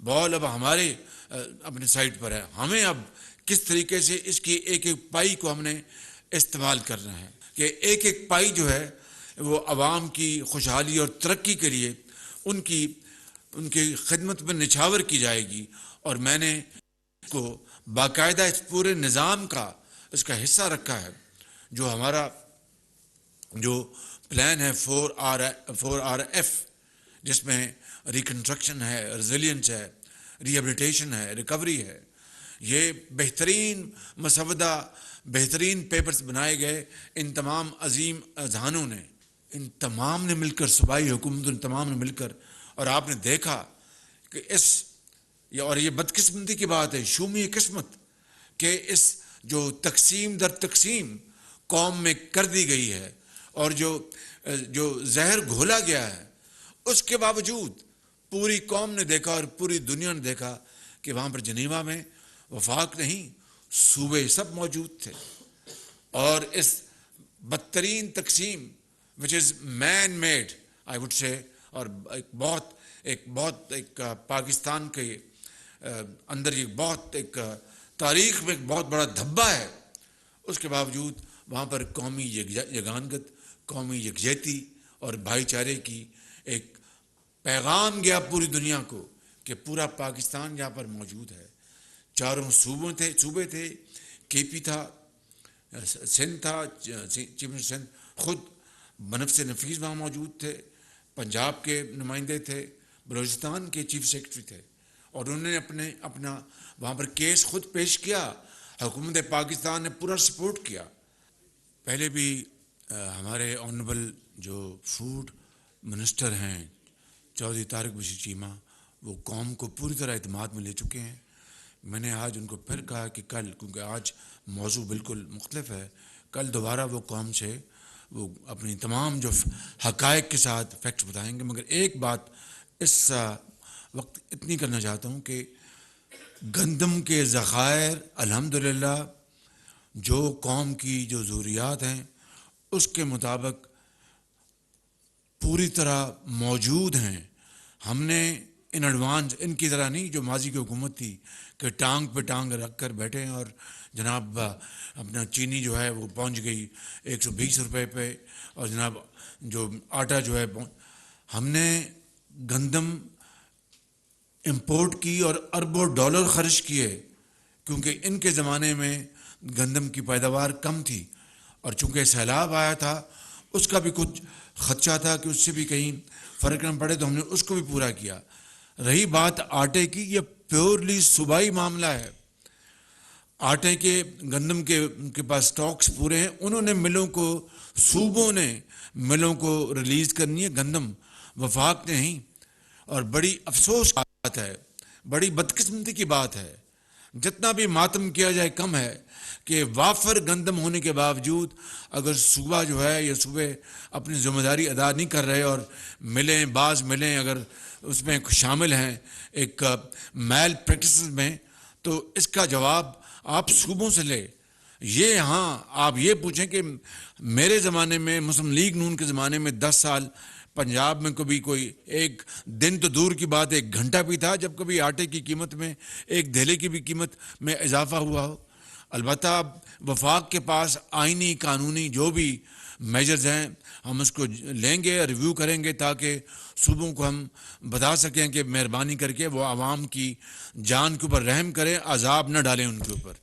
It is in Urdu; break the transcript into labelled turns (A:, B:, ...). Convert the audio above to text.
A: بال اب ہمارے اپنے سائڈ پر ہے. ہمیں اب کس طریقے سے اس کی ایک ایک پائی کو ہم نے استعمال کرنا ہے کہ ایک ایک پائی جو ہے وہ عوام کی خوشحالی اور ترقی کے لیے ان کی خدمت میں نچھاور کی جائے گی. اور میں نے اس کو باقاعدہ اس پورے نظام کا اس کا حصہ رکھا ہے. جو ہمارا جو پلان ہے 4RF، جس میں ریکنسٹرکشن ہے، ریزیلینس ہے، ریہیبلیٹیشن ہے، ریکوری ہے. یہ بہترین مسودہ، بہترین پیپرز بنائے گئے ان تمام عظیم اذہانوں نے، ان تمام نے مل کر، صوبائی حکومتوں نے تمام نے مل کر. اور آپ نے دیکھا کہ اور یہ بدقسمتی کی بات ہے، شومی قسمت، کہ اس جو تقسیم در تقسیم قوم میں کر دی گئی ہے اور جو زہر گھولا گیا ہے، اس کے باوجود پوری قوم نے دیکھا اور پوری دنیا نے دیکھا کہ وہاں پر جنیوا میں وفاق نہیں، صوبے سب موجود تھے. اور اس بدترین تقسیم which is man made I would say، اور ایک پاکستان کے اندر یہ بہت ایک تاریخ میں ایک بہت بڑا دھبا ہے، اس کے باوجود وہاں پر قومی یگانگت، قومی یکجہتی اور بھائی چارے کی ایک پیغام گیا پوری دنیا کو کہ پورا پاکستان یہاں پر موجود ہے. چاروں صوبے تھے، کے پی تھا، سندھ تھا، چیف منسٹر سندھ خود بنفس نفیس وہاں موجود تھے، پنجاب کے نمائندے تھے، بلوچستان کے چیف سیکرٹری تھے، اور انہوں نے اپنا وہاں پر کیس خود پیش کیا. حکومت پاکستان نے پورا سپورٹ کیا. پہلے بھی ہمارے آنریبل جو فوڈ منسٹر ہیں چودھری طارق بشیر چیمہ، وہ قوم کو پوری طرح اعتماد میں لے چکے ہیں. میں نے آج ان کو پھر کہا کہ کل، کیونکہ آج موضوع بالکل مختلف ہے، کل دوبارہ وہ قوم سے وہ اپنی تمام جو حقائق کے ساتھ فیکٹس بتائیں گے. مگر ایک بات اس وقت اتنی کرنا چاہتا ہوں کہ گندم کے ذخائر الحمدللہ جو قوم کی جو ضروریات ہیں اس کے مطابق پوری طرح موجود ہیں. ہم نے ان ایڈوانس، ان کی طرح نہیں جو ماضی کی حکومت تھی کہ ٹانگ پہ ٹانگ رکھ کر بیٹھے ہیں، اور جناب اپنا چینی جو ہے وہ پہنچ گئی 120 روپے پہ، اور جناب جو آٹا جو ہے ہم نے گندم امپورٹ کی اور اربوں ڈالر خرچ کیے، کیونکہ ان کے زمانے میں گندم کی پیداوار کم تھی، اور چونکہ سیلاب آیا تھا اس کا بھی کچھ خدشہ تھا کہ اس سے بھی کہیں فرق نہ پڑے، تو ہم نے اس کو بھی پورا کیا. رہی بات آٹے کی، یہ پیورلی صوبائی معاملہ ہے. آٹے کے، گندم کے پاس سٹاکس پورے ہیں. انہوں نے ملوں کو، صوبوں نے ملوں کو ریلیز کرنی ہے، گندم وفاق نے نہیں. اور بڑی افسوس کی بات ہے، بڑی بدقسمتی کی بات ہے، جتنا بھی ماتم کیا جائے کم ہے کہ وافر گندم ہونے کے باوجود اگر صوبہ جو ہے یا صوبے اپنی ذمہ داری ادا نہیں کر رہے، اور بعض ملیں اگر اس میں شامل ہیں ایک میل پریکٹسز میں، تو اس کا جواب آپ صوبوں سے لے. یہ ہاں آپ یہ پوچھیں کہ میرے زمانے میں، مسلم لیگ نون کے زمانے میں 10 سال پنجاب میں کبھی کوئی ایک دن تو دور کی بات، 1 گھنٹہ بھی تھا جب کبھی آٹے کی قیمت میں، ایک دھیلے کی بھی قیمت میں اضافہ ہوا ہو. البتہ وفاق کے پاس آئینی قانونی جو بھی میجرز ہیں ہم اس کو لیں گے، ریویو کریں گے، تاکہ صوبوں کو ہم بتا سکیں کہ مہربانی کر کے وہ عوام کی جان کے اوپر رحم کریں، عذاب نہ ڈالیں ان کے اوپر.